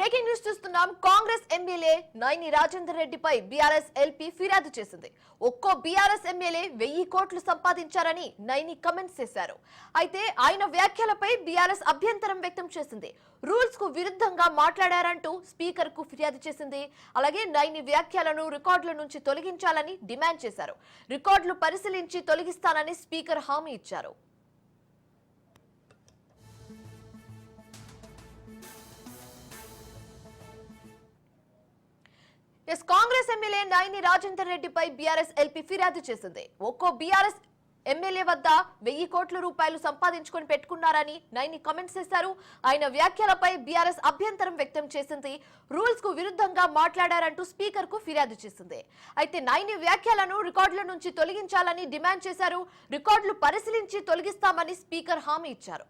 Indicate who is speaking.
Speaker 1: Breaking news చూస్తున్నాం. Congress MLA Naini Rajender రెడ్డిపై BRS LP ఫిర్యాదు చేసింది. ఒక్కో బీఆర్ఎస్ ఎమ్మెల్యే 1000 కోట్లు సంపాదించారని నైని కమెంట్స్ చేశారు. అయితే ఆయన వ్యాఖ్యలపై బీఆర్ఎస్ అభ్యంతరం వ్యక్తం చేసింది. రూల్స్ కు విరుద్ధంగా మాట్లాడారంటూ స్పీకర్ కు ఫిర్యాదు చేసింది. అలాగే నైని వ్యాఖ్యలను రికార్డుల నుంచి తొలగించాలని డిమాండ్ చేశారు. రికార్డులు పరిశీలించి తొలగిస్తానని స్పీకర్ హామీ ఇచ్చారు. కాంగ్రెస్ ఎమ్మెల్యే నైని రాజేందర్ రెడ్డిపై బీఆర్ఎస్ ఎల్పీ ఫిర్యాదు చేసింది. ఒక్కో బీఆర్ఎస్ ఎమ్మెల్యే వద్ద 1000 కోట్ల రూపాయలు సంపాదించుకొని పెట్టుకున్నారని నైని కామెంట్స్ చేశారు. ఆయన వ్యాఖ్యలపై బీఆర్ఎస్ అభ్యంతరం వ్యక్తం చేసింది. రూల్స్ కు విరుద్ధంగా మాట్లాడారంటూ స్పీకర్ కు ఫిర్యాదు చేసింది. అయితే నైని వ్యాఖ్యలను రికార్డుల నుంచి తొలగించాలని డిమాండ్ చేశారు. రికార్డులు పరిశీలించి తొలగిస్తామని స్పీకర్ హామీ ఇచ్చారు.